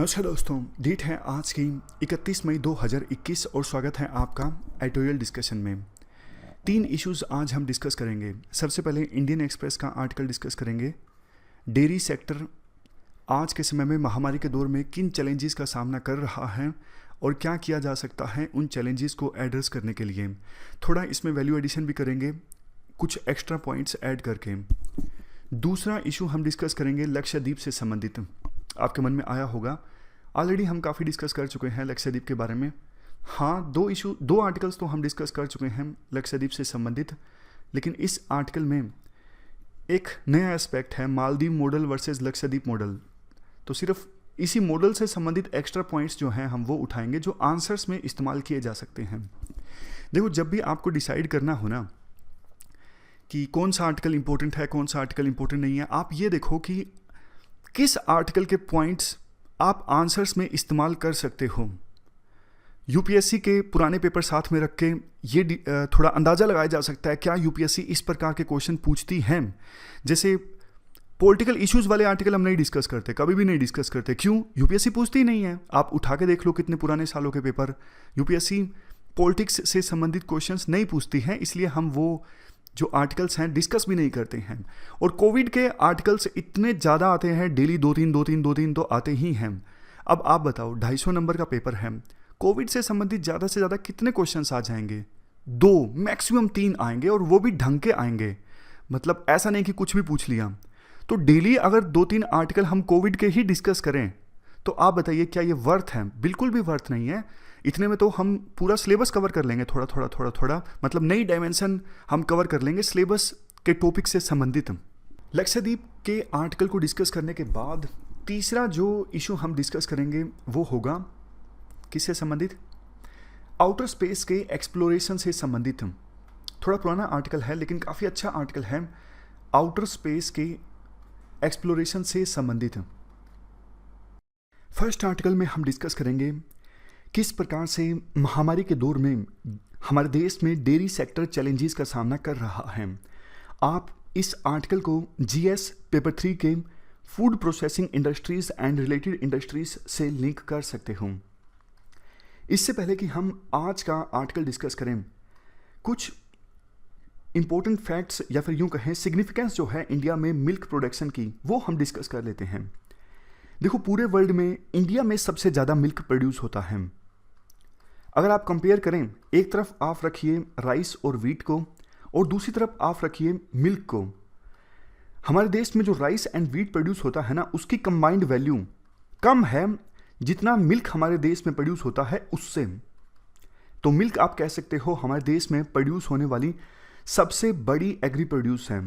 नमस्कार दोस्तों, डेट है आज की 31 मई 2021 और स्वागत है आपका एडिटोरियल डिस्कशन में। 3 इश्यूज़ आज हम डिस्कस करेंगे। सबसे पहले इंडियन एक्सप्रेस का आर्टिकल डिस्कस करेंगे। डेयरी सेक्टर आज के समय में महामारी के दौर में किन चैलेंजेस का सामना कर रहा है और क्या किया जा सकता है उन चैलेंजेस को एड्रेस करने के लिए। थोड़ा इसमें वैल्यू एडिशन भी करेंगे, कुछ एक्स्ट्रा पॉइंट्स ऐड करके। दूसरा इशू हम डिस्कस करेंगे लक्षद्वीप से संबंधित। आपके मन में आया होगा, ऑलरेडी हम काफ़ी डिस्कस कर चुके हैं लक्षद्वीप के बारे में। हाँ, दो आर्टिकल्स तो हम डिस्कस कर चुके हैं लक्षद्वीप से संबंधित, लेकिन इस आर्टिकल में एक नया एस्पेक्ट है, Maldives model versus Lakshadweep model. तो सिर्फ इसी मॉडल से संबंधित एक्स्ट्रा पॉइंट्स जो हैं हम वो उठाएंगे जो आंसर्स में इस्तेमाल किए जा सकते हैं। देखो, जब भी आपको डिसाइड करना हो ना कि कौन सा आर्टिकल इंपॉर्टेंट है, कौन सा आर्टिकल इंपॉर्टेंट नहीं है, आप ये देखो कि किस आर्टिकल के पॉइंट्स आप आंसर्स में इस्तेमाल कर सकते हो। यूपीएससी के पुराने पेपर साथ में रख के ये थोड़ा अंदाज़ा लगाया जा सकता है क्या यूपीएससी इस प्रकार के क्वेश्चन पूछती है। जैसे पॉलिटिकल इश्यूज़ वाले आर्टिकल हम नहीं डिस्कस करते, कभी भी नहीं डिस्कस करते। क्यों? यूपीएससी पूछती ही नहीं है। आप उठा के देख लो कितने पुराने सालों के पेपर, यूपीएससी पॉलिटिक्स से संबंधित क्वेश्चंस नहीं पूछती हैं, इसलिए हम वो जो आर्टिकल्स हैं डिस्कस भी नहीं करते हैं। और कोविड के आर्टिकल्स इतने ज़्यादा आते हैं, डेली दो तीन तो आते ही हैं। अब आप बताओ, 250 नंबर का पेपर है, कोविड से संबंधित ज़्यादा से ज़्यादा कितने क्वेश्चंस आ जाएंगे? 2 मैक्सिमम 3 आएंगे, और वो भी ढंग के आएंगे। मतलब ऐसा नहीं कि कुछ भी पूछ लिया। तो डेली अगर 2-3 आर्टिकल हम कोविड के ही डिस्कस करें तो आप बताइए क्या ये वर्थ है? बिल्कुल भी वर्थ नहीं है। इतने में तो हम पूरा सिलेबस कवर कर लेंगे, थोड़ा, मतलब नई डायमेंशन हम कवर कर लेंगे सिलेबस के टॉपिक से संबंधित। लक्षद्वीप के आर्टिकल को डिस्कस करने के बाद तीसरा जो इशू हम डिस्कस करेंगे वो होगा किससे संबंधित? आउटर स्पेस के एक्सप्लोरेशन से संबंधित। थोड़ा पुराना आर्टिकल है लेकिन काफ़ी अच्छा आर्टिकल है, आउटर स्पेस के एक्सप्लोरेशन से संबंधित। फर्स्ट आर्टिकल में हम डिस्कस करेंगे किस प्रकार से महामारी के दौर में हमारे देश में डेयरी सेक्टर चैलेंजेस का सामना कर रहा है। आप इस आर्टिकल को जीएस पेपर 3 के food processing industries and related industries से लिंक कर सकते हो। इससे पहले कि हम आज का आर्टिकल डिस्कस करें, कुछ इंपॉर्टेंट फैक्ट्स या फिर यूं कहें सिग्निफिकेंस जो है इंडिया में मिल्क प्रोडक्शन की, वो हम डिस्कस कर लेते हैं। देखो, पूरे वर्ल्ड में इंडिया में सबसे ज़्यादा मिल्क प्रोड्यूस होता है। अगर आप कंपेयर करें, एक तरफ आप रखिए राइस और वीट को और दूसरी तरफ आप रखिए मिल्क को। हमारे देश में जो राइस एंड वीट प्रोड्यूस होता है ना, उसकी कंबाइंड वैल्यू कम है जितना मिल्क हमारे देश में प्रोड्यूस होता है उससे। तो मिल्क आप कह सकते हो हमारे देश में प्रोड्यूस होने वाली सबसे बड़ी एग्री प्रोड्यूस है।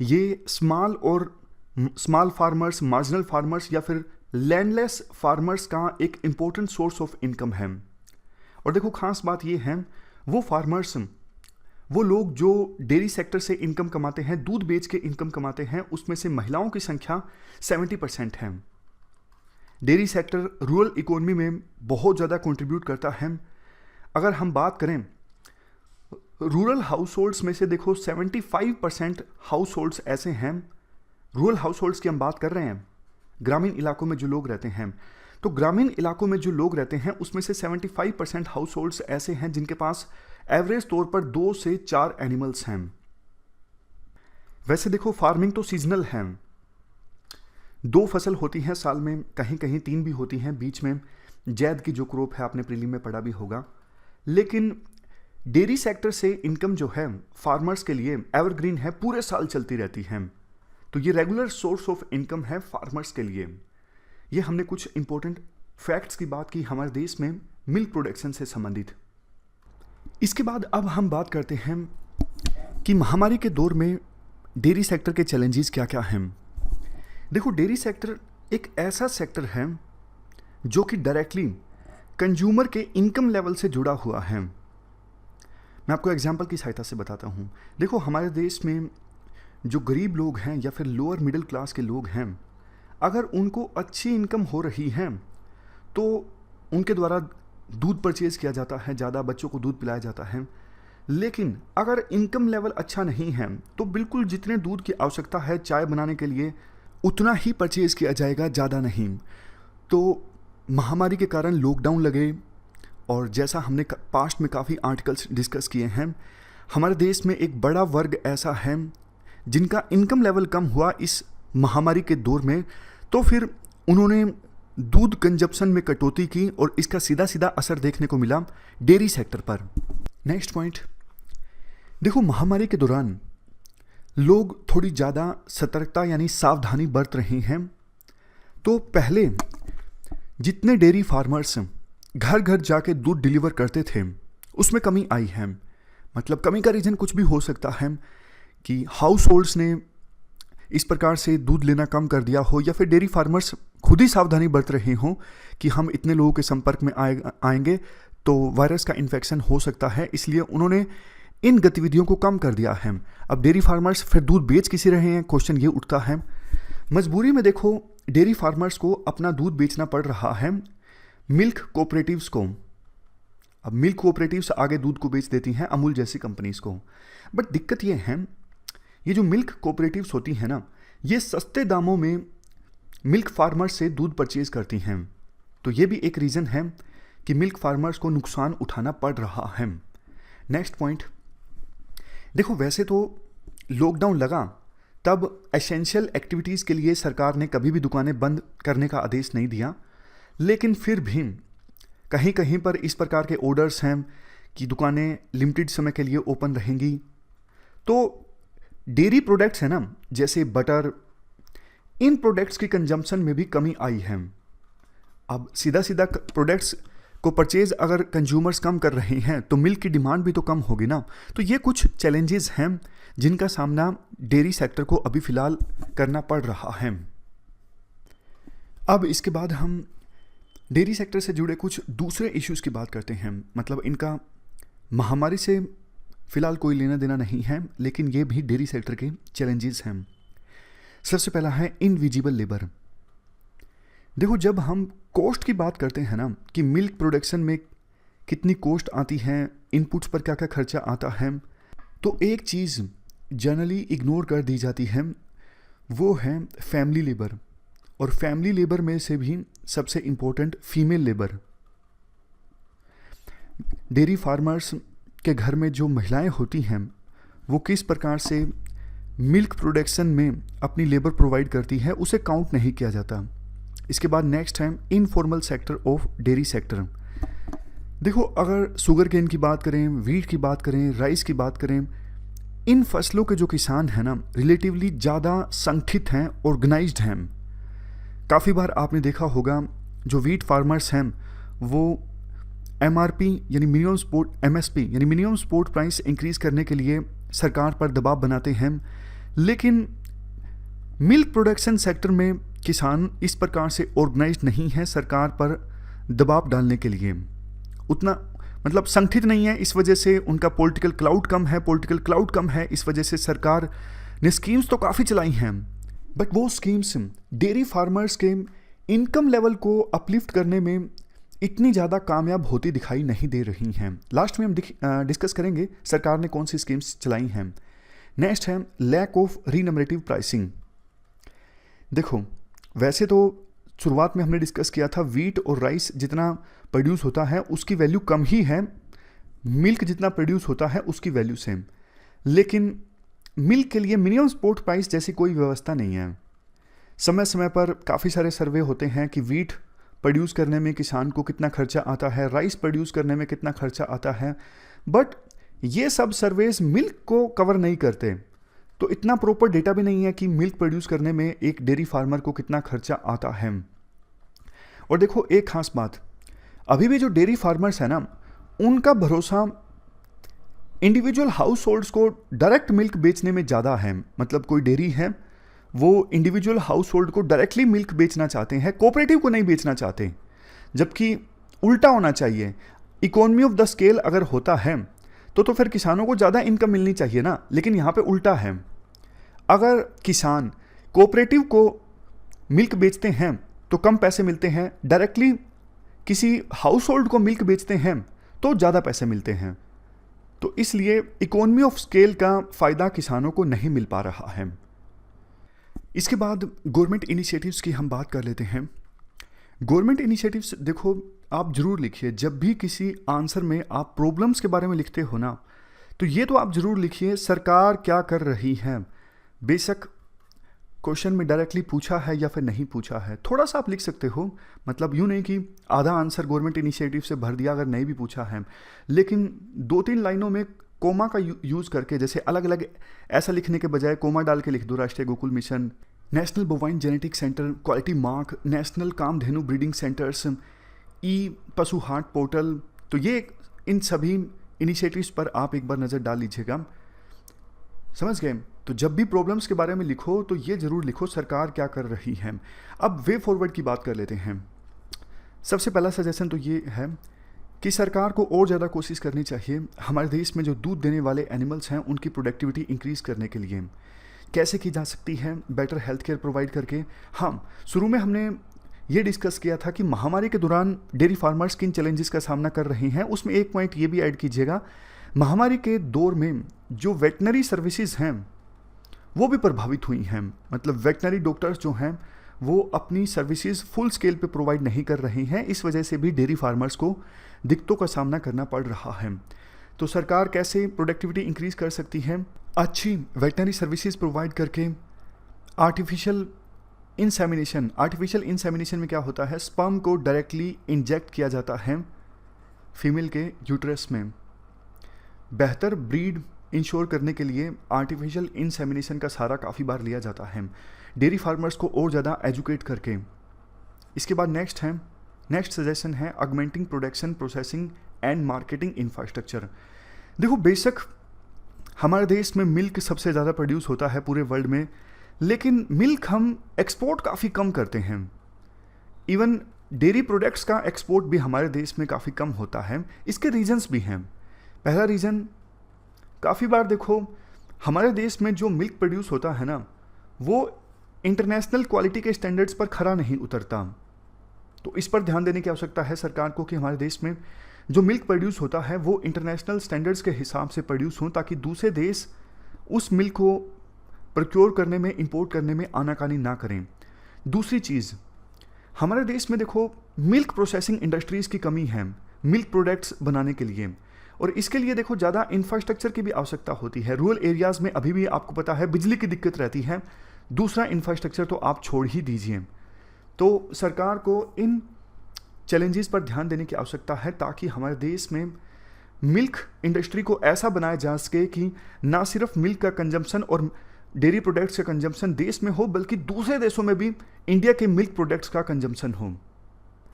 ये स्मॉल फार्मर्स, मार्जिनल फार्मर्स या फिर लैंडलेस फार्मर्स का एक इम्पोर्टेंट सोर्स ऑफ इनकम है। और देखो, खास बात ये है, वो फार्मर्स, वो लोग जो डेयरी सेक्टर से इनकम कमाते हैं, दूध बेच के इनकम कमाते हैं, उसमें से महिलाओं की संख्या 70% है। डेयरी सेक्टर रूरल इकोनॉमी में बहुत ज़्यादा कंट्रीब्यूट करता है। अगर हम बात करें रूरल हाउस होल्ड्स में से, देखो 75% हाउस होल्ड्स ऐसे हैं, रूरल हाउस होल्ड्स की हम बात कर रहे हैं, ग्रामीण इलाकों में जो लोग रहते हैं। तो ग्रामीण इलाकों में जो लोग रहते हैं उसमें से 75% हाउस होल्ड्स ऐसे हैं जिनके पास एवरेज तौर पर 2 से 4 एनिमल्स हैं। वैसे देखो, फार्मिंग तो सीजनल है, 2 फसल होती हैं साल में, कहीं कहीं 3 भी होती हैं बीच में। जैद की जो क्रॉप है, आपने प्रीलिम में पढ़ा भी होगा। लेकिन डेयरी सेक्टर से इनकम जो है फार्मर्स के लिए एवरग्रीन है, पूरे साल चलती रहती है। तो ये रेगुलर सोर्स ऑफ इनकम है फार्मर्स के लिए। ये हमने कुछ इंपॉर्टेंट फैक्ट्स की बात की हमारे देश में मिल्क प्रोडक्शन से संबंधित। इसके बाद अब हम बात करते हैं कि महामारी के दौर में डेयरी सेक्टर के चैलेंजेस क्या क्या हैं। देखो, डेयरी सेक्टर एक ऐसा सेक्टर है जो कि डायरेक्टली कंज्यूमर के इनकम लेवल से जुड़ा हुआ है। मैं आपको एग्जाम्पल की सहायता से बताता हूँ। देखो, हमारे देश में जो गरीब लोग हैं या फिर लोअर मिडिल क्लास के लोग हैं, अगर उनको अच्छी इनकम हो रही है तो उनके द्वारा दूध परचेज़ किया जाता है, ज़्यादा बच्चों को दूध पिलाया जाता है। लेकिन अगर इनकम लेवल अच्छा नहीं है तो बिल्कुल जितने दूध की आवश्यकता है चाय बनाने के लिए उतना ही परचेज़ किया जाएगा, ज़्यादा नहीं। तो महामारी के कारण लॉकडाउन लगे, और जैसा हमने पास्ट में काफ़ी आर्टिकल्स डिस्कस किए हैं, हमारे देश में एक बड़ा वर्ग ऐसा है जिनका इनकम लेवल कम हुआ इस महामारी के दौर में, तो फिर उन्होंने दूध कंजप्शन में कटौती की और इसका सीधा सीधा असर देखने को मिला डेयरी सेक्टर पर। नेक्स्ट पॉइंट, देखो महामारी के दौरान लोग थोड़ी ज़्यादा सतर्कता यानी सावधानी बरत रहे हैं। तो पहले जितने डेयरी फार्मर्स घर घर जाके दूध डिलीवर करते थे उसमें कमी आई है। मतलब कमी का रीज़न कुछ भी हो सकता है कि हाउस होल्ड्स ने इस प्रकार से दूध लेना कम कर दिया हो, या फिर डेयरी फार्मर्स खुद ही सावधानी बरत रहे हों कि हम इतने लोगों के संपर्क में आएंगे तो वायरस का इन्फेक्शन हो सकता है, इसलिए उन्होंने इन गतिविधियों को कम कर दिया है। अब डेयरी फार्मर्स फिर दूध बेच किसी रहे हैं, क्वेश्चन ये उठता है। मजबूरी में देखो डेयरी फार्मर्स को अपना दूध बेचना पड़ रहा है मिल्क कोऑपरेटिव्स को। अब मिल्क कोऑपरेटिव्स आगे दूध को बेच देती हैं अमूल जैसी कंपनीज को। बट दिक्कत ये है, ये जो मिल्क कोऑपरेटिव्स होती हैं ना, ये सस्ते दामों में मिल्क फार्मर्स से दूध परचेज करती हैं। तो ये भी एक रीज़न है कि मिल्क फार्मर्स को नुकसान उठाना पड़ रहा है। नेक्स्ट पॉइंट, देखो वैसे तो लॉकडाउन लगा तब एसेंशियल एक्टिविटीज़ के लिए सरकार ने कभी भी दुकानें बंद करने का आदेश नहीं दिया, लेकिन फिर भी कहीं कहीं पर इस प्रकार के ऑर्डर्स हैं कि दुकानें लिमिटेड समय के लिए ओपन रहेंगी। तो डेयरी प्रोडक्ट्स है ना, जैसे बटर, इन प्रोडक्ट्स की कंजम्पशन में भी कमी आई है। अब सीधा सीधा प्रोडक्ट्स को परचेज अगर कंज्यूमर्स कम कर रहे हैं तो मिल्क की डिमांड भी तो कम होगी ना। तो ये कुछ चैलेंजेस हैं जिनका सामना डेयरी सेक्टर को अभी फ़िलहाल करना पड़ रहा है। अब इसके बाद हम डेयरी सेक्टर से जुड़े कुछ दूसरे इश्यूज़ की बात करते हैं। मतलब इनका महामारी से फ़िलहाल कोई लेना देना नहीं है, लेकिन ये भी डेयरी सेक्टर के चैलेंजेस हैं। सबसे पहला है इनविजिबल लेबर। देखो जब हम कॉस्ट की बात करते हैं ना कि मिल्क प्रोडक्शन में कितनी कॉस्ट आती है, इनपुट्स पर क्या क्या खर्चा आता है, तो एक चीज़ जनरली इग्नोर कर दी जाती है, वो है फैमिली लेबर। और फैमिली लेबर में से भी सबसे important female labour. Dairy farmers के घर में जो महिलाएं होती हैं वो किस प्रकार से मिल्क प्रोडक्शन में अपनी लेबर प्रोवाइड करती है, उसे काउंट नहीं किया जाता। इसके बाद नेक्स्ट है informal sector of dairy sector. देखो अगर शुगर केन की बात करें, वीट की बात करें, राइस की बात करें, इन फसलों के जो किसान हैं ना रिलेटिवली ज़्यादा संगठित हैं, ऑर्गेनाइज्ड हैं। काफ़ी बार आपने देखा होगा जो वीट फार्मर्स हैं वो MRP यानी मिनिमम सपोर्ट, MSP यानी मिनिमम सपोर्ट प्राइस इंक्रीज़ करने के लिए सरकार पर दबाव बनाते हैं, लेकिन मिल्क प्रोडक्शन सेक्टर में किसान इस प्रकार से ऑर्गेनाइज्ड नहीं है सरकार पर दबाव डालने के लिए। उतना मतलब संगठित नहीं है, इस वजह से उनका पॉलिटिकल क्लाउड कम है। इस वजह से सरकार ने स्कीम्स तो काफ़ी चलाई हैं, बट वो स्कीम्स डेयरी फार्मर्स के इनकम लेवल को अपलिफ्ट करने में इतनी ज़्यादा कामयाब होती दिखाई नहीं दे रही हैं। लास्ट में हम डिस्कस करेंगे सरकार ने कौन सी स्कीम्स चलाई हैं। नेक्स्ट है लैक ऑफ रीनमरेटिव प्राइसिंग। देखो वैसे तो शुरुआत में हमने डिस्कस किया था वीट और राइस जितना प्रोड्यूस होता है उसकी वैल्यू कम ही है, मिल्क जितना प्रोड्यूस होता है उसकी वैल्यू सेम, लेकिन मिल्क के लिए मिनिमम सपोर्ट प्राइस जैसी कोई व्यवस्था नहीं है। समय समय पर काफ़ी सारे सर्वे होते हैं कि वीट प्रोड्यूस करने में किसान को कितना खर्चा आता है, राइस प्रोड्यूस करने में कितना खर्चा आता है, बट ये सब सर्वेस मिल्क को कवर नहीं करते। तो इतना प्रॉपर डेटा भी नहीं है कि मिल्क प्रोड्यूस करने में एक डेयरी फार्मर को कितना खर्चा आता है। और देखो एक खास बात, अभी भी जो डेयरी फार्मर्स है ना उनका भरोसा इंडिविजुअल हाउस होल्ड्स को डायरेक्ट मिल्क बेचने में ज़्यादा है। मतलब कोई डेयरी है वो इंडिविजुअल हाउस होल्ड को डायरेक्टली मिल्क बेचना चाहते हैं, कोऑपरेटिव को नहीं बेचना चाहते, जबकि उल्टा होना चाहिए। इकोनॉमी ऑफ द स्केल अगर होता है तो फिर किसानों को ज़्यादा इनकम मिलनी चाहिए ना, लेकिन यहाँ पे उल्टा है। अगर किसान कोऑपरेटिव को मिल्क बेचते हैं तो कम पैसे मिलते हैं, डायरेक्टली किसी हाउस होल्ड को मिल्क बेचते हैं तो ज़्यादा पैसे मिलते हैं। तो इसलिए इकोनॉमी ऑफ स्केल का फ़ायदा किसानों को नहीं मिल पा रहा है। इसके बाद गवर्नमेंट इनिशिएटिव्स की हम बात कर लेते हैं। गवर्नमेंट इनिशिएटिव्स देखो, आप ज़रूर लिखिए जब भी किसी आंसर में आप प्रॉब्लम्स के बारे में लिखते हो ना, तो ये तो आप ज़रूर लिखिए सरकार क्या कर रही है। बेशक क्वेश्चन में डायरेक्टली पूछा है या फिर नहीं पूछा है, थोड़ा सा आप लिख सकते हो, मतलब यूँ नहीं कि आधा आंसर गवर्नमेंट इनिशिएटिव से भर दिया अगर नहीं भी पूछा है, लेकिन 2-3 लाइनों में कोमा का यूज़ करके, जैसे अलग अलग ऐसा लिखने के बजाय कोमा डाल के लिख दो, Rashtriya Gokul mission, national bovine genetic centre, quality mark, national Kamdhenu breeding centres, e पशु हाट पोर्टल। तो ये इन सभी इनिशिएटिव्स पर आप एक बार नज़र डाल लीजिएगा, समझ गए। तो जब भी प्रॉब्लम्स के बारे में लिखो तो ये ज़रूर लिखो सरकार क्या कर रही है। अब वे फॉरवर्ड की बात कर लेते हैं। सबसे पहला सजेशन तो ये है कि सरकार को और ज़्यादा कोशिश करनी चाहिए हमारे देश में जो दूध देने वाले एनिमल्स हैं उनकी प्रोडक्टिविटी इंक्रीज़ करने के लिए। कैसे की जा सकती है? बेटर हेल्थ केयर प्रोवाइड करके। हाँ, शुरू में हमने ये डिस्कस किया था कि महामारी के दौरान डेयरी फार्मर्स किन चैलेंजेस का सामना कर रहे हैं, उसमें एक पॉइंट ये भी ऐड कीजिएगा, महामारी के दौर में जो वेटनरी सर्विसेज हैं वो भी प्रभावित हुई हैं। मतलब वेटनरी डॉक्टर्स जो हैं वो अपनी सर्विसेज फुल स्केल पे प्रोवाइड नहीं कर रहे हैं, इस वजह से भी डेयरी फार्मर्स को दिक्कतों का सामना करना पड़ रहा है। तो सरकार कैसे प्रोडक्टिविटी इंक्रीज़ कर सकती है? अच्छी वेटनरी सर्विसेज प्रोवाइड करके। आर्टिफिशियल इंसेमिनेशन में क्या होता है, स्पर्म को डायरेक्टली इंजेक्ट किया जाता है फीमेल के यूट्रस में। बेहतर ब्रीड इंश्योर करने के लिए आर्टिफिशियल इंसेमिनेशन का सहारा काफ़ी बार लिया जाता है, डेयरी फार्मर्स को और ज़्यादा एजुकेट करके। इसके बाद नेक्स्ट सजेशन है augmenting production, processing and marketing infrastructure. देखो, बेशक हमारे देश में मिल्क सबसे ज़्यादा प्रोड्यूस होता है पूरे वर्ल्ड में, लेकिन मिल्क हम एक्सपोर्ट काफ़ी कम करते हैं। इवन डेयरी प्रोडक्ट्स का एक्सपोर्ट भी हमारे देश में काफ़ी कम होता है। इसके रीजंस भी हैं। पहला रीज़न, काफ़ी बार देखो हमारे देश में जो मिल्क प्रोड्यूस होता है ना, वो इंटरनेशनल क्वालिटी के स्टैंडर्ड्स पर खरा नहीं उतरता। तो इस पर ध्यान देने की आवश्यकता है सरकार को कि हमारे देश में जो मिल्क प्रोड्यूस होता है वो इंटरनेशनल स्टैंडर्ड्स के हिसाब से प्रोड्यूस हो, ताकि दूसरे देश उस मिल्क को प्रोक्योर करने में, इंपोर्ट करने में आनाकानी ना करें। दूसरी चीज़, हमारे देश में देखो मिल्क प्रोसेसिंग इंडस्ट्रीज़ की कमी है मिल्क प्रोडक्ट्स बनाने के लिए, और इसके लिए देखो ज़्यादा इंफ्रास्ट्रक्चर की भी आवश्यकता होती है। रूरल एरियाज़ में अभी भी आपको पता है बिजली की दिक्कत रहती है, दूसरा इंफ्रास्ट्रक्चर तो आप छोड़ ही दीजिए। तो सरकार को इन चैलेंजेस पर ध्यान देने की आवश्यकता है, ताकि हमारे देश में मिल्क इंडस्ट्री को ऐसा बनाया जा सके कि ना सिर्फ मिल्क का कंजम्पशन और डेयरी प्रोडक्ट्स का कंजम्पशन देश में हो, बल्कि दूसरे देशों में भी इंडिया के मिल्क प्रोडक्ट्स का कंजम्पशन हो।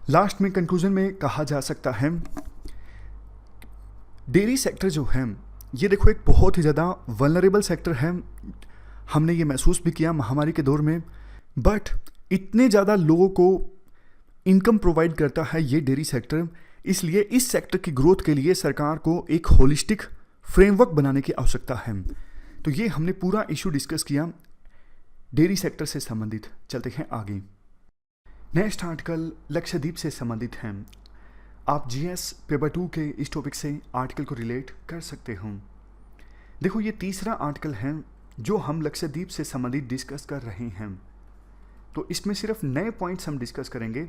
लास्ट में कंक्लूजन में कहा जा सकता है, डेयरी सेक्टर जो है ये देखो एक बहुत ही ज़्यादा वल्नरेबल सेक्टर है। हमने ये महसूस भी किया महामारी के दौर में, बट इतने ज़्यादा लोगों को इनकम प्रोवाइड करता है ये डेयरी सेक्टर, इसलिए इस सेक्टर की ग्रोथ के लिए सरकार को एक होलिस्टिक फ्रेमवर्क बनाने की आवश्यकता है। तो ये हमने पूरा इशू डिस्कस किया डेयरी सेक्टर से संबंधित। चलते हैं आगे। नेक्स्ट आर्टिकल लक्षद्वीप से संबंधित है। आप जीएस पेपर 2 के इस टॉपिक से आर्टिकल को रिलेट कर सकते हो। देखो, ये तीसरा आर्टिकल है जो हम लक्षद्वीप से संबंधित डिस्कस कर रहे हैं। तो इसमें सिर्फ नए पॉइंट्स हम डिस्कस करेंगे।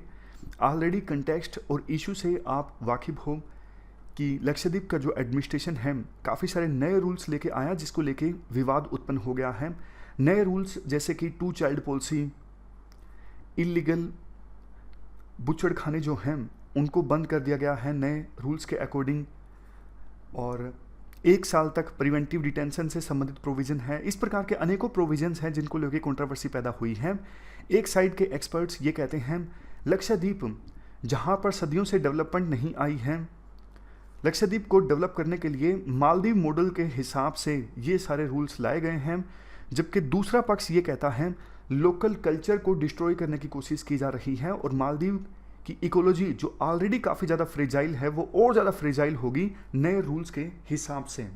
ऑलरेडी कंटेक्स्ट और इशू से आप वाकिफ हो कि लक्षद्वीप का जो एडमिनिस्ट्रेशन है काफ़ी सारे नए रूल्स लेके आया, जिसको लेके विवाद उत्पन्न हो गया है। नए रूल्स जैसे कि 2 चाइल्ड पॉलिसी, इलीगल बुचड़खाने जो हैं उनको बंद कर दिया गया है नए रूल्स के अकॉर्डिंग, और 1 साल तक प्रिवेंटिव डिटेंशन से संबंधित प्रोविज़न है। इस प्रकार के अनेकों प्रोविजंस हैं जिनको लेकर कंट्रोवर्सी पैदा हुई है। एक साइड के एक्सपर्ट्स ये कहते हैं लक्षद्वीप जहाँ पर सदियों से डेवलपमेंट नहीं आई है, लक्षद्वीप को डेवलप करने के लिए मालदीव मॉडल के हिसाब से ये सारे रूल्स लाए गए हैं, जबकि दूसरा पक्ष ये कहता है लोकल कल्चर को डिस्ट्रॉय करने की कोशिश की जा रही है और मालदीव की इकोलॉजी जो ऑलरेडी काफ़ी ज़्यादा फ्रेजाइल है वो और ज़्यादा फ्रेजाइल होगी नए रूल्स के हिसाब से।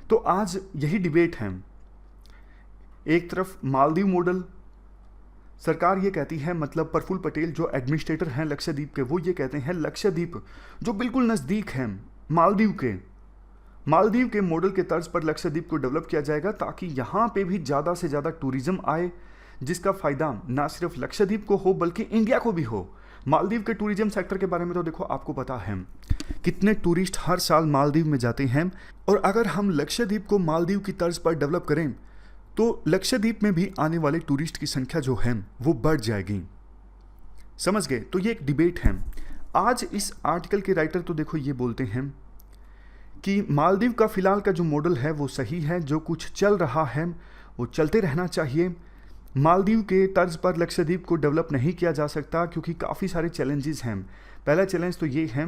तो आज यही डिबेट है। एक तरफ मालदीव मॉडल, सरकार ये कहती है, मतलब प्रफुल्ल पटेल जो एडमिनिस्ट्रेटर हैं लक्षद्वीप के, वो ये कहते हैं लक्षद्वीप जो बिल्कुल नज़दीक है मालदीव के मॉडल के तर्ज पर लक्षद्वीप को डेवलप किया जाएगा, ताकि यहाँ पे भी ज़्यादा से ज़्यादा टूरिज़्म आए, जिसका फ़ायदा ना सिर्फ लक्षद्वीप को हो बल्कि इंडिया को भी हो। मालदीव के टूरिज्म सेक्टर के बारे में तो देखो आपको पता है कितने टूरिस्ट हर साल मालदीव में जाते हैं, और अगर हम लक्षद्वीप को मालदीव की तर्ज पर डेवलप करें तो लक्षद्वीप में भी आने वाले टूरिस्ट की संख्या जो है वो बढ़ जाएगी। समझ गए? तो ये एक डिबेट है। आज इस आर्टिकल के राइटर तो देखो ये बोलते हैं कि मालदीव का फिलहाल का जो मॉडल है वो सही है, जो कुछ चल रहा है वो चलते रहना चाहिए। मालदीव के तर्ज पर लक्षद्वीप को डेवलप नहीं किया जा सकता क्योंकि काफ़ी सारे चैलेंजेस हैं। पहला चैलेंज तो ये है,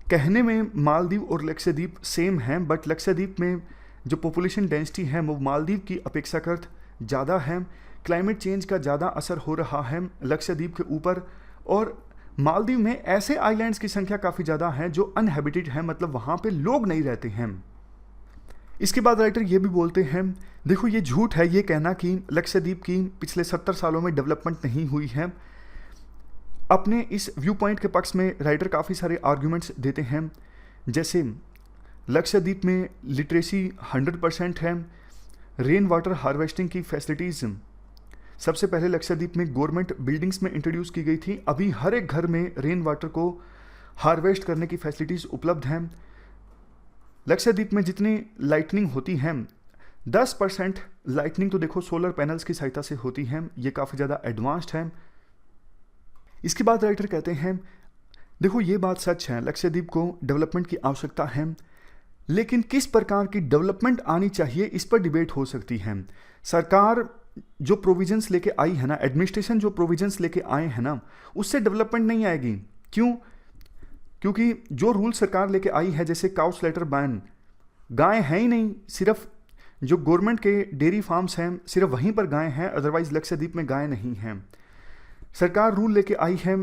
कहने में मालदीव और लक्षद्वीप सेम हैं, बट लक्षद्वीप में जो पॉपुलेशन डेंसिटी है वो मालदीव की अपेक्षाकृत ज़्यादा है। क्लाइमेट चेंज का ज़्यादा असर हो रहा है लक्षद्वीप के ऊपर, और मालदीव में ऐसे आइलैंड्स की संख्या काफ़ी ज़्यादा है जो अनहैबिटेड है, मतलब वहाँ पे लोग नहीं रहते हैं। इसके बाद राइटर ये भी बोलते हैं, देखो ये झूठ है ये कहना कि लक्षद्वीप की पिछले 70 सालों में डेवलपमेंट नहीं हुई है। अपने इस व्यू पॉइंट के पक्ष में राइटर काफ़ी सारे आर्ग्यूमेंट्स देते हैं, जैसे लक्षद्वीप में लिटरेसी 100% है, रेन वाटर हार्वेस्टिंग की फैसिलिटीज़ सबसे पहले लक्षद्वीप में गवर्नमेंट बिल्डिंग्स में इंट्रोड्यूस की गई थी। अभी हर एक घर में रेन वाटर को हार्वेस्ट करने की फैसिलिटीज़ उपलब्ध हैं। लक्षद्वीप में जितनी लाइटनिंग होती है 10% लाइटनिंग तो देखो सोलर पैनल्स की सहायता से होती है, ये काफ़ी ज़्यादा एडवांस्ड है। इसके बाद राइटर कहते हैं, देखो ये बात सच है, लक्षद्वीप को डेवलपमेंट की आवश्यकता है, लेकिन किस प्रकार की डेवलपमेंट आनी चाहिए इस पर डिबेट हो सकती है। सरकार जो प्रोविजंस लेके आई है ना, एडमिनिस्ट्रेशन जो प्रोविजंस लेके आए हैं ना, उससे डेवलपमेंट नहीं आएगी। क्यों? क्योंकि जो रूल सरकार लेके आई है, जैसे काउ स्लैटर बैन, गाय हैं ही नहीं, सिर्फ जो गवर्नमेंट के डेयरी फार्म्स हैं सिर्फ वहीं पर गाय हैं, अदरवाइज लक्षद्वीप में गाय नहीं हैं। सरकार रूल लेके आई है,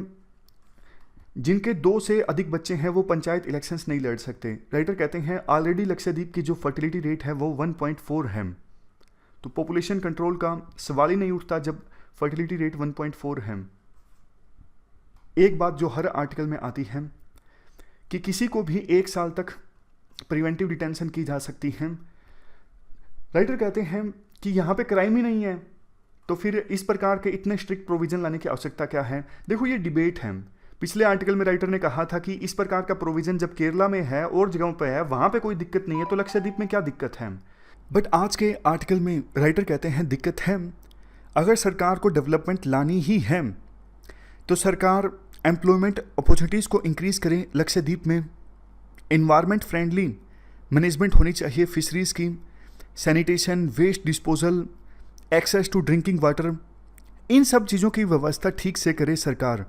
जिनके 2 से अधिक बच्चे हैं वो पंचायत इलेक्शंस नहीं लड़ सकते। राइटर कहते हैं ऑलरेडी लक्षद्वीप की जो फर्टिलिटी रेट है वो 1.4 है, तो पॉपुलेशन कंट्रोल का सवाल ही नहीं उठता जब फर्टिलिटी रेट 1.4 है। एक बात जो हर आर्टिकल में आती है कि किसी को भी 1 साल तक प्रिवेंटिव डिटेंशन की जा सकती है। राइटर कहते हैं कि यहाँ पे क्राइम ही नहीं है, तो फिर इस प्रकार के इतने स्ट्रिक्ट प्रोविजन लाने की आवश्यकता क्या है। देखो ये डिबेट है। पिछले आर्टिकल में राइटर ने कहा था कि इस प्रकार का प्रोविजन जब केरला में है और जगहों पे है वहाँ पे कोई दिक्कत नहीं है, तो लक्षद्वीप में क्या दिक्कत है। बट आज के आर्टिकल में राइटर कहते हैं दिक्कत है। अगर सरकार को डेवलपमेंट लानी ही है तो सरकार एम्प्लॉयमेंट अपॉर्चुनिटीज़ को इंक्रीज़ करें। लक्षद्वीप में इन्वायरमेंट फ्रेंडली मैनेजमेंट होनी चाहिए, फिशरीज़ की, sanitation, waste disposal, access to drinking water, इन सब चीज़ों की व्यवस्था ठीक से करे सरकार।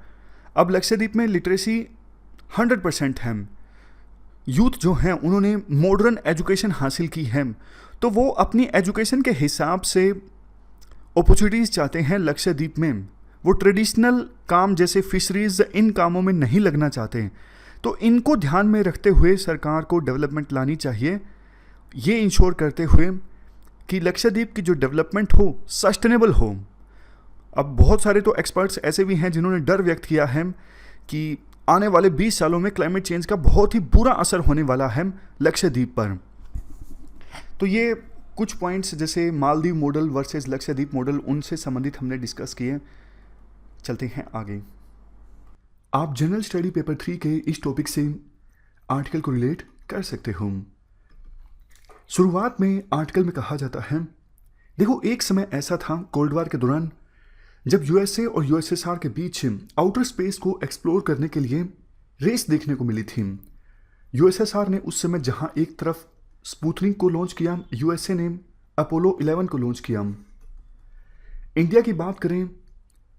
अब लक्षद्वीप में लिटरेसी 100% है, यूथ जो हैं उन्होंने मॉडर्न एजुकेशन हासिल की है, तो वो अपनी एजुकेशन के हिसाब से अपॉर्चुनिटीज़ चाहते हैं लक्षद्वीप में। वो ट्रेडिशनल काम जैसे फिशरीज़, इन कामों में नहीं लगना चाहते। तो इनको ध्यान में रखते हुए सरकार को डेवलपमेंट लानी चाहिए, ये इंश्योर करते हुए कि लक्षद्वीप की जो डेवलपमेंट हो सस्टेनेबल हो। अब बहुत सारे तो एक्सपर्ट्स ऐसे भी हैं जिन्होंने डर व्यक्त किया है कि आने वाले 20 सालों में क्लाइमेट चेंज का बहुत ही बुरा असर होने वाला है लक्षद्वीप पर। तो ये कुछ पॉइंट्स जैसे Maldives model versus Lakshadweep model, उनसे संबंधित हमने डिस्कस किए। चलते हैं आगे। आप जनरल स्टडी पेपर 3 के इस टॉपिक से आर्टिकल को रिलेट कर सकते हो। शुरुआत में आर्टिकल में कहा जाता है, देखो एक समय ऐसा था कोल्ड वॉर के दौरान जब यूएसए और यूएसएसआर के बीच आउटर स्पेस को एक्सप्लोर करने के लिए रेस देखने को मिली थी। यूएसएसआर ने उस समय जहां एक तरफ स्पुतनिक को लॉन्च किया, यूएसए ने अपोलो 11 को लॉन्च किया। इंडिया की बात करें,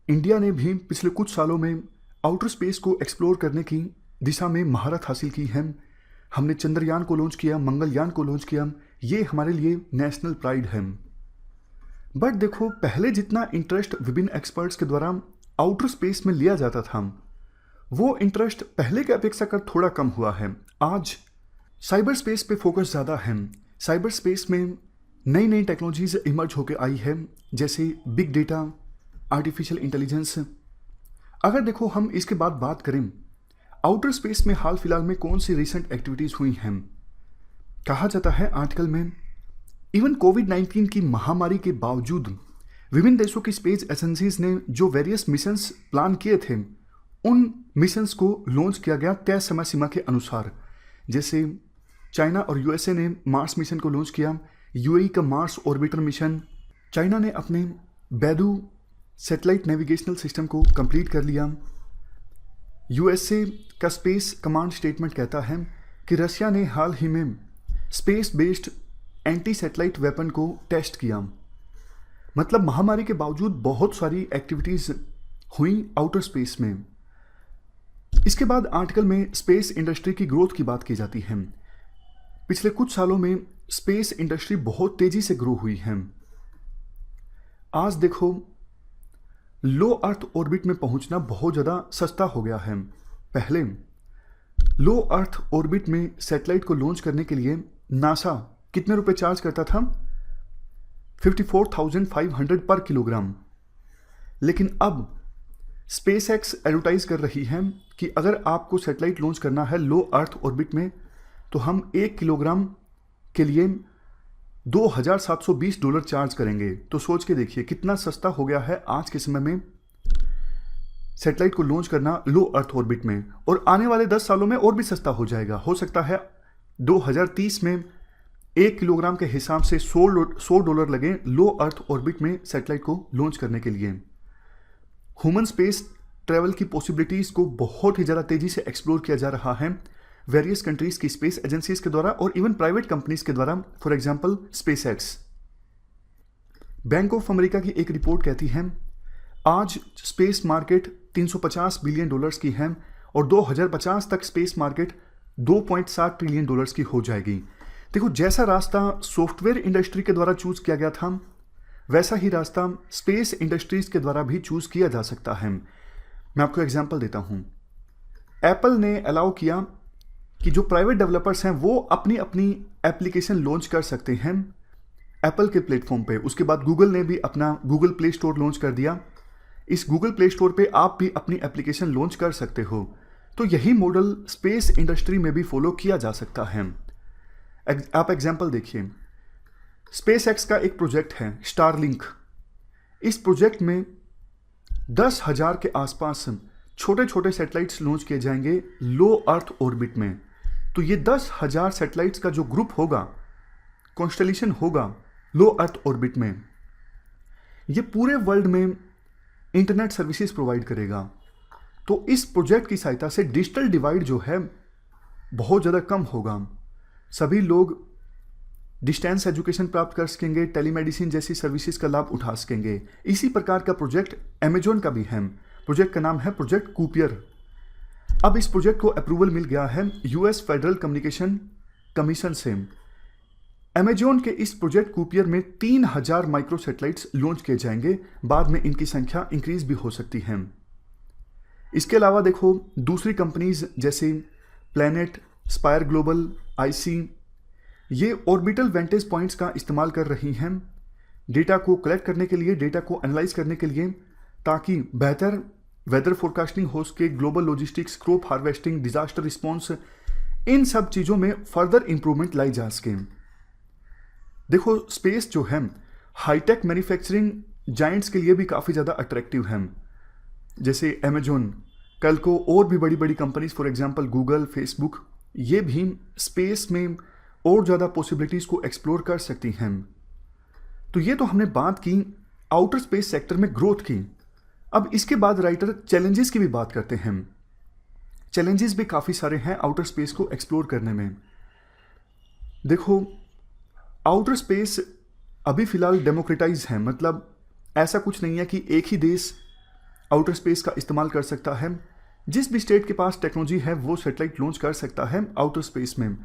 इंडिया ने भी पिछले कुछ सालों में आउटर स्पेस को एक्सप्लोर करने की दिशा में महारत हासिल की है। हमने चंद्रयान को लॉन्च किया, मंगलयान को लॉन्च किया, ये हमारे लिए नेशनल प्राइड है। बट देखो पहले जितना इंटरेस्ट विभिन्न एक्सपर्ट्स के द्वारा आउटर स्पेस में लिया जाता था, वो इंटरेस्ट पहले के अपेक्षा कर थोड़ा कम हुआ है। आज साइबर स्पेस पे फोकस ज़्यादा है। साइबर स्पेस में नई नई टेक्नोलॉजीज इमर्ज होकर आई है, जैसे बिग डेटा, आर्टिफिशियल इंटेलिजेंस। अगर देखो हम इसके बाद बात करें आउटर स्पेस में हाल फिलहाल में कौन सी रिसेंट एक्टिविटीज़ हुई हैं, कहा जाता है आर्टिकल में, इवन कोविड-19 की महामारी के बावजूद विभिन्न देशों की स्पेस एजेंसीज ने जो वेरियस मिशंस प्लान किए थे, उन मिशंस को लॉन्च किया गया तय समय सीमा के अनुसार। जैसे चाइना और यूएसए ने मार्स मिशन को लॉन्च किया, यूएई का मार्स ऑर्बिटर मिशन, चाइना ने अपने बैडू सैटेलाइट नेविगेशनल सिस्टम को कंप्लीट कर लिया। यूएसए का स्पेस कमांड स्टेटमेंट कहता है कि रशिया ने हाल ही में space based anti satellite weapon को टेस्ट किया। मतलब महामारी के बावजूद बहुत सारी एक्टिविटीज़ हुई आउटर स्पेस में। इसके बाद आर्टिकल में स्पेस इंडस्ट्री की ग्रोथ की बात की जाती है। पिछले कुछ सालों में स्पेस इंडस्ट्री बहुत तेजी से ग्रो हुई है। आज देखो, लो अर्थ ऑर्बिट में पहुंचना बहुत ज़्यादा सस्ता हो गया है। पहले लो अर्थ ऑर्बिट में सैटेलाइट को लॉन्च करने के लिए नासा कितने रुपए चार्ज करता था? 54,500 पर किलोग्राम। लेकिन अब स्पेस एक्स एडवर्टाइज कर रही है कि अगर आपको सैटेलाइट लॉन्च करना है लो अर्थ ऑर्बिट में, तो हम 1 किलोग्राम के लिए $2,720 चार्ज करेंगे। तो सोच के देखिए कितना सस्ता हो गया है आज के समय में सैटेलाइट को लॉन्च करना लो अर्थ ऑर्बिट में। और आने वाले 10 सालों में और भी सस्ता हो जाएगा। हो सकता है 2030 में 1 किलोग्राम के हिसाब से $100 लगे लो अर्थ ऑर्बिट में सैटेलाइट को लॉन्च करने के लिए। ह्यूमन स्पेस ट्रैवल की पॉसिबिलिटीज़ को बहुत ही ज़्यादा तेज़ी से एक्सप्लोर किया जा रहा है वेरियस कंट्रीज़ की स्पेस एजेंसीज के द्वारा और इवन प्राइवेट कंपनीज के द्वारा। For example space x. Bank of America की एक रिपोर्ट कहती है आज स्पेस मार्केट $350 बिलियन की है और 2050 तक स्पेस मार्केट $2.7 ट्रिलियन की हो जाएगी। देखो, जैसा रास्ता सॉफ्टवेयर इंडस्ट्री के द्वारा चूज किया गया था, वैसा ही रास्ता स्पेस इंडस्ट्रीज के द्वारा भी चूज किया जा सकता है। मैं आपको एग्जांपल देता हूं। एप्पल ने अलाउ किया कि जो प्राइवेट डेवलपर्स हैं वो अपनी अपनी एप्लीकेशन लॉन्च कर सकते हैं एप्पल के प्लेटफॉर्म पे। उसके बाद गूगल ने भी अपना गूगल प्ले स्टोर लॉन्च कर दिया। इस गूगल प्ले स्टोर पे आप भी अपनी एप्लीकेशन लॉन्च कर सकते हो। तो यही मॉडल स्पेस इंडस्ट्री में भी फॉलो किया जा सकता है। आप एग्जांपल देखिए, स्पेस एक्स का एक प्रोजेक्ट है स्टारलिंक। इस प्रोजेक्ट में 10,000 के आसपास छोटे छोटे सैटेलाइट्स लॉन्च किए जाएंगे लो अर्थ ऑर्बिट में। तो ये 10,000 सैटेलाइट्स का जो ग्रुप होगा, कॉन्स्टेलेशन होगा लो अर्थ ऑर्बिट में, ये पूरे वर्ल्ड में इंटरनेट सर्विसेज प्रोवाइड करेगा। तो इस प्रोजेक्ट की सहायता से डिजिटल डिवाइड जो है बहुत ज़्यादा कम होगा। सभी लोग डिस्टेंस एजुकेशन प्राप्त कर सकेंगे, टेलीमेडिसिन जैसी सर्विसेज का लाभ उठा सकेंगे। इसी प्रकार का प्रोजेक्ट अमेजोन का भी है। प्रोजेक्ट का नाम है प्रोजेक्ट कूपियर। अब इस प्रोजेक्ट को अप्रूवल मिल गया है यूएस फेडरल कम्युनिकेशन कमीशन से। अमेजोन के इस प्रोजेक्ट कूपियर में 3,000 माइक्रो सैटेलाइट्स लॉन्च किए जाएंगे। बाद में इनकी संख्या इंक्रीज भी हो सकती है। इसके अलावा देखो, दूसरी कंपनीज जैसे प्लैनेट, स्पायर ग्लोबल, आईसी, ये ऑर्बिटल वेंटेज पॉइंट्स का इस्तेमाल कर रही हैं डेटा को कलेक्ट करने के लिए, डेटा को एनालाइज करने के लिए, ताकि बेहतर वेदर फोरकास्टिंग हो सके, global logistics, crop harvesting, disaster response, इन सब चीज़ों में फर्दर इंप्रूवमेंट लाई जा सके। देखो, स्पेस जो है हाईटेक मैन्युफैक्चरिंग जायंट्स के लिए भी काफ़ी ज़्यादा अट्रैक्टिव है। जैसे अमेजोन, कल को और भी बड़ी बड़ी companies for example Google, Facebook, ये भी स्पेस में और ज़्यादा पॉसिबिलिटीज़ को एक्सप्लोर कर सकती हैं। तो ये तो हमने बात की आउटर स्पेस सेक्टर में ग्रोथ की। अब इसके बाद राइटर चैलेंजेस की भी बात करते हैं। चैलेंजेस भी काफ़ी सारे हैं आउटर स्पेस को एक्सप्लोर करने में। देखो, आउटर स्पेस अभी फ़िलहाल डेमोक्रेटाइज है। मतलब ऐसा कुछ नहीं है कि एक ही देश आउटर स्पेस का इस्तेमाल कर सकता है। जिस भी स्टेट के पास टेक्नोलॉजी है वो सैटेलाइट लॉन्च कर सकता है आउटर स्पेस में।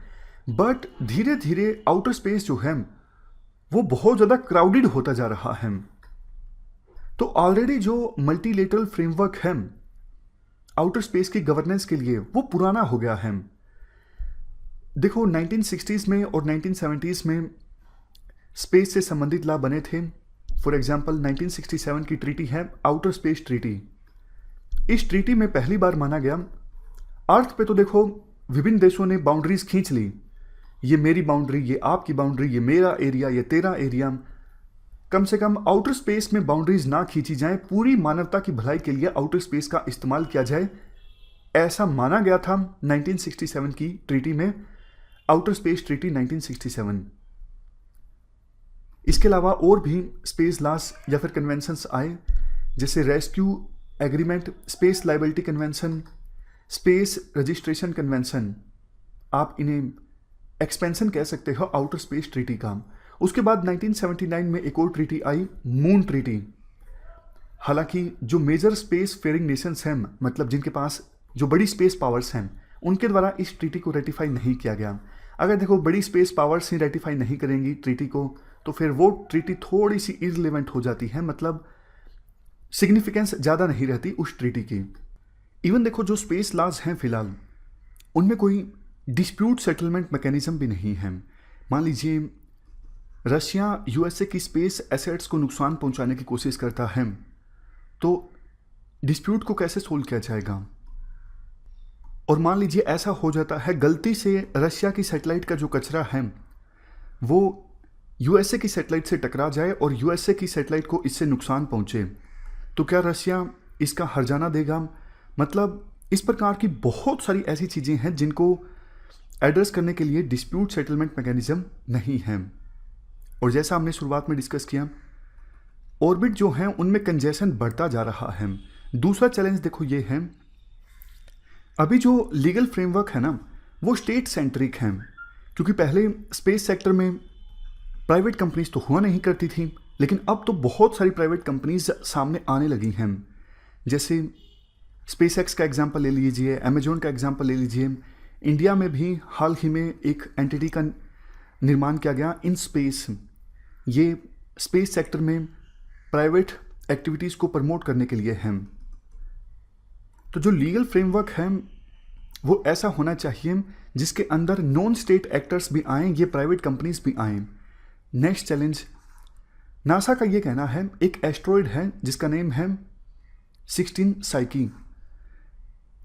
बट धीरे धीरे आउटर स्पेस जो है वो बहुत ज़्यादा क्राउडेड होता जा रहा है। तो ऑलरेडी जो मल्टीलेटरल फ्रेमवर्क है आउटर स्पेस की गवर्नेंस के लिए वो पुराना हो गया है। देखो, 1960s में और 1970s में स्पेस से संबंधित लॉ बने थे। फॉर एग्जांपल 1967 की ट्रीटी है आउटर स्पेस ट्रीटी। इस ट्रीटी में पहली बार माना गया अर्थ पे तो देखो विभिन्न देशों ने बाउंड्रीज खींच ली। ये मेरी बाउंड्री, ये आपकी बाउंड्री, ये मेरा एरिया, ये तेरा एरिया। कम से कम आउटर स्पेस में बाउंड्रीज ना खींची जाएं, पूरी मानवता की भलाई के लिए आउटर स्पेस का इस्तेमाल किया जाए, ऐसा माना गया था 1967 की ट्रीटी में, आउटर स्पेस ट्रीटी 1967। इसके अलावा और भी स्पेस लॉज या फिर कन्वेंशंस आए, जैसे rescue agreement, space liability convention, space registration convention, आप इन्हें एक्सपेंशन कह सकते हो आउटर स्पेस ट्रीटी का। उसके बाद 1979 में एक और ट्रीटी आई, मून ट्रीटी। हालांकि जो मेजर स्पेस फेयरिंग नेशंस हैं, मतलब जिनके पास जो बड़ी स्पेस पावर्स हैं, उनके द्वारा इस ट्रीटी को रेटिफाई नहीं किया गया। अगर देखो बड़ी स्पेस पावर्स ही रेटिफाई नहीं करेंगी ट्रीटी को, तो फिर वो ट्रीटी थोड़ी सी इररिलेवेंट हो जाती है, मतलब सिग्निफिकेंस ज़्यादा नहीं रहती उस ट्रीटी की। इवन देखो जो स्पेस लॉज हैं फिलहाल, उनमें कोई डिस्प्यूट सेटलमेंट मैकेनिज्म भी नहीं है। मान लीजिए रशिया यूएसए की स्पेस एसेट्स को नुकसान पहुंचाने की कोशिश करता है, तो डिस्प्यूट को कैसे सोल्व किया जाएगा? और मान लीजिए ऐसा हो जाता है गलती से रशिया की सैटेलाइट का जो कचरा है वो यूएसए की सैटेलाइट से टकरा जाए और यूएसए की सैटेलाइट को इससे नुकसान पहुंचे, तो क्या रशिया इसका हर्जाना देगा? मतलब इस प्रकार की बहुत सारी ऐसी चीज़ें हैं जिनको एड्रेस करने के लिए डिस्प्यूट सेटलमेंट मैकेनिज्म नहीं है। और जैसा हमने शुरुआत में डिस्कस किया, ऑर्बिट जो है उनमें कंजेशन बढ़ता जा रहा है। दूसरा चैलेंज देखो ये है, अभी जो लीगल फ्रेमवर्क है ना वो स्टेट सेंट्रिक है, क्योंकि पहले स्पेस सेक्टर में प्राइवेट कंपनीज तो हुआ नहीं करती थी, लेकिन अब तो बहुत सारी प्राइवेट कंपनीज सामने आने लगी हैं। जैसे स्पेस एक्स का एग्जाम्पल ले लीजिए, अमेजोन का एग्जाम्पल ले लीजिए। इंडिया में भी हाल ही में एक एंटिटी का निर्माण किया गया, इन स्पेस। ये स्पेस सेक्टर में प्राइवेट एक्टिविटीज़ को प्रमोट करने के लिए है। तो जो लीगल फ्रेमवर्क है वो ऐसा होना चाहिए जिसके अंदर नॉन स्टेट एक्टर्स भी आएँ, ये प्राइवेट कंपनीज भी आएँ। नेक्स्ट चैलेंज, नासा का ये कहना है एक एस्ट्रॉयड है जिसका नेम है 16 साइकी।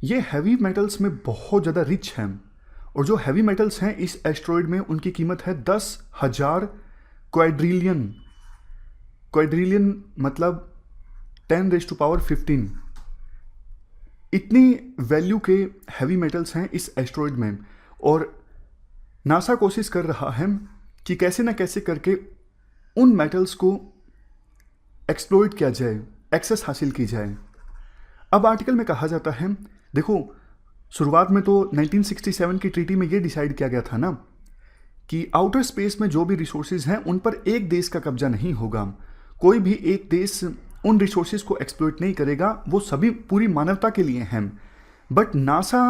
ये हैवी मेटल्स में बहुत ज़्यादा रिच हैं, और जो हैवी मेटल्स हैं इस एस्ट्रॉयड में उनकी कीमत है 10,000 क्वाड्रिलियन। क्वाड्रिलियन मतलब 10⁻15। इतनी वैल्यू के हैवी मेटल्स हैं इस एस्ट्रॉयड में, और नासा कोशिश कर रहा है कि कैसे ना कैसे करके उन मेटल्स को एक्सप्लोइट किया जाए, एक्सेस हासिल की जाए। अब आर्टिकल में कहा जाता है, देखो शुरुआत में तो 1967 की ट्रीटी में ये डिसाइड किया गया था ना कि आउटर स्पेस में जो भी रिसोर्सेज हैं उन पर एक देश का कब्जा नहीं होगा, कोई भी एक देश उन रिसोर्सेज को एक्सप्लोइट नहीं करेगा, वो सभी पूरी मानवता के लिए हैं। बट नासा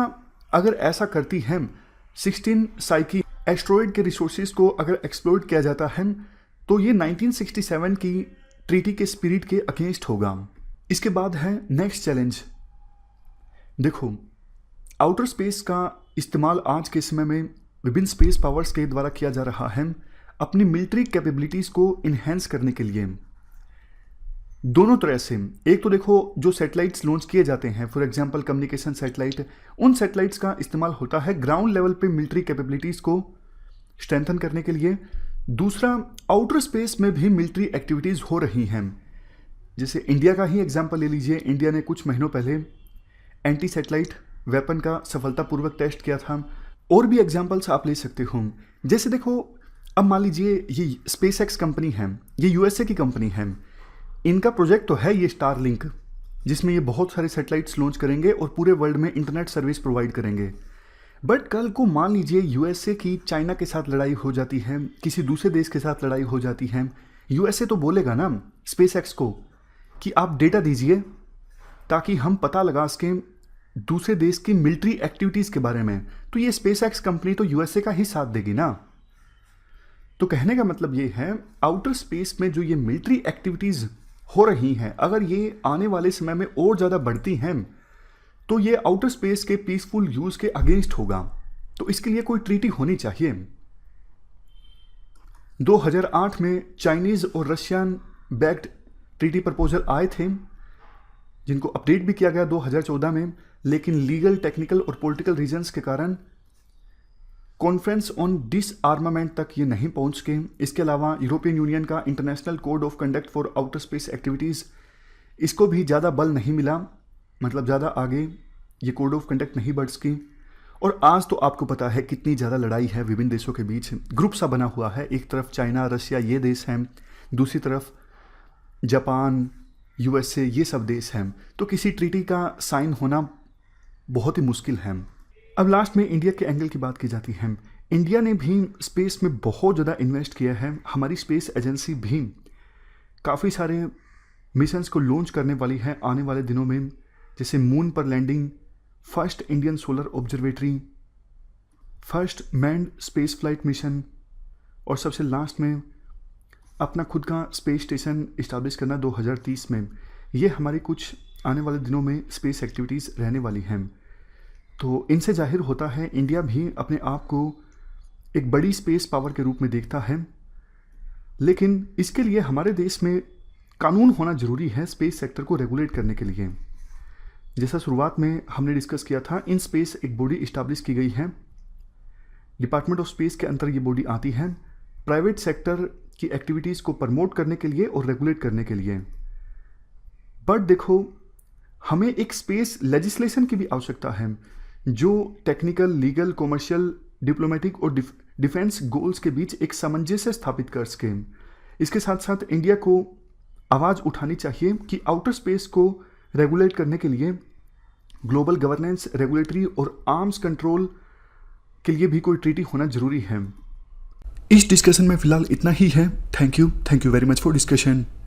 अगर ऐसा करती है, 16 साइकी एस्ट्रॉयड के रिसोर्सेज को अगर एक्सप्लोइट किया जाता है, तो ये 1967 की ट्रीटी के स्पिरिट के अगेंस्ट होगा। इसके बाद है नेक्स्ट चैलेंज। देखो आउटर स्पेस का इस्तेमाल आज के समय में विभिन्न स्पेस पावर्स के द्वारा किया जा रहा है अपनी मिलिट्री कैपेबिलिटीज़ को इन्हेंस करने के लिए, दोनों तरह से। एक तो देखो जो सैटेलाइट्स लॉन्च किए जाते हैं, फॉर एग्जांपल कम्युनिकेशन सैटेलाइट, उन सैटेलाइट्स का इस्तेमाल होता है ग्राउंड लेवल पे मिलिट्री कैपेबिलिटीज़ को स्ट्रेंथन करने के लिए। दूसरा, आउटर स्पेस में भी मिलिट्री एक्टिविटीज़ हो रही हैं। जैसे इंडिया का ही एग्जांपल ले लीजिए, इंडिया ने कुछ महीनों पहले एंटी सैटेलाइट वेपन का सफलतापूर्वक टेस्ट किया था। और भी एग्जांपल्स आप ले सकते हो। जैसे देखो अब मान लीजिए ये स्पेस एक्स कंपनी है, ये यूएसए की कंपनी है, इनका प्रोजेक्ट तो है ये स्टारलिंक, जिसमें ये बहुत सारे सैटेलाइट्स लॉन्च करेंगे और पूरे वर्ल्ड में इंटरनेट सर्विस प्रोवाइड करेंगे। बट कल को मान लीजिए यूएसए की चाइना के साथ लड़ाई हो जाती है, किसी दूसरे देश के साथ लड़ाई हो जाती है, यूएसए तो बोलेगा ना स्पेस एक्स को कि आप डेटा दीजिए ताकि हम पता लगा सकें दूसरे देश की मिलिट्री एक्टिविटीज़ के बारे में। तो ये स्पेस एक्स कंपनी तो यूएसए का ही साथ देगी ना। तो कहने का मतलब ये है आउटर स्पेस में जो ये मिलिट्री एक्टिविटीज़ हो रही हैं, अगर ये आने वाले समय में और ज़्यादा बढ़ती हैं तो ये आउटर स्पेस के पीसफुल यूज़ के अगेंस्ट होगा। तो इसके लिए कोई ट्रीटी होनी चाहिए। 2008 में चाइनीज़ और रशियन बैक्ड ट्रीटी प्रपोजल आए थे, जिनको अपडेट भी किया गया 2014 में, लेकिन लीगल, टेक्निकल और पॉलिटिकल रीजंस के कारण कॉन्फ्रेंस ऑन डिसआर्मामेंट तक ये नहीं पहुंच के, इसके अलावा यूरोपियन यूनियन का international code of conduct for outer space activities, इसको भी ज़्यादा बल नहीं मिला, मतलब ज़्यादा आगे ये कोड ऑफ कंडक्ट नहीं बढ़ सकी। और आज तो आपको पता है कितनी ज़्यादा लड़ाई है विभिन्न देशों के बीच, ग्रुप सा बना हुआ है, एक तरफ चाइना रशिया ये देश हैं, दूसरी तरफ जापान यूएसए ये सब देश हैं, तो किसी ट्रीटी का साइन होना बहुत ही मुश्किल है। अब लास्ट में इंडिया के एंगल की बात की जाती है। इंडिया ने भी स्पेस में बहुत ज़्यादा इन्वेस्ट किया है, हमारी स्पेस एजेंसी भी काफ़ी सारे मिशंस को लॉन्च करने वाली है आने वाले दिनों में, जैसे मून पर landing, first Indian solar observatory, first manned space flight mission, और सबसे लास्ट में अपना खुद का स्पेस स्टेशन इस्टेब्लिश करना 2030 में। ये हमारी कुछ आने वाले दिनों में स्पेस एक्टिविटीज़ रहने वाली हैं। तो इनसे जाहिर होता है इंडिया भी अपने आप को एक बड़ी स्पेस पावर के रूप में देखता है, लेकिन इसके लिए हमारे देश में कानून होना ज़रूरी है स्पेस सेक्टर को रेगुलेट करने के लिए। जैसा शुरुआत में हमने डिस्कस किया था, इन स्पेस एक बॉडी इस्टेब्लिश की गई है, डिपार्टमेंट ऑफ स्पेस के अंदर ये बॉडी आती है प्राइवेट सेक्टर की एक्टिविटीज़ को प्रमोट करने के लिए और रेगुलेट करने के लिए। बट देखो, हमें एक स्पेस लेजिस्लेशन की भी आवश्यकता है जो टेक्निकल, लीगल, कॉमर्शियल, डिप्लोमेटिक और डिफेंस गोल्स के बीच एक सामंजस्य स्थापित कर सके। इसके साथ साथ इंडिया को आवाज़ उठानी चाहिए कि आउटर स्पेस को रेगुलेट करने के लिए ग्लोबल गवर्नेंस, रेगुलेटरी और आर्म्स कंट्रोल के लिए भी कोई ट्रीटी होना जरूरी है। इस डिस्कशन में फिलहाल इतना ही है। Thank you very much for discussion.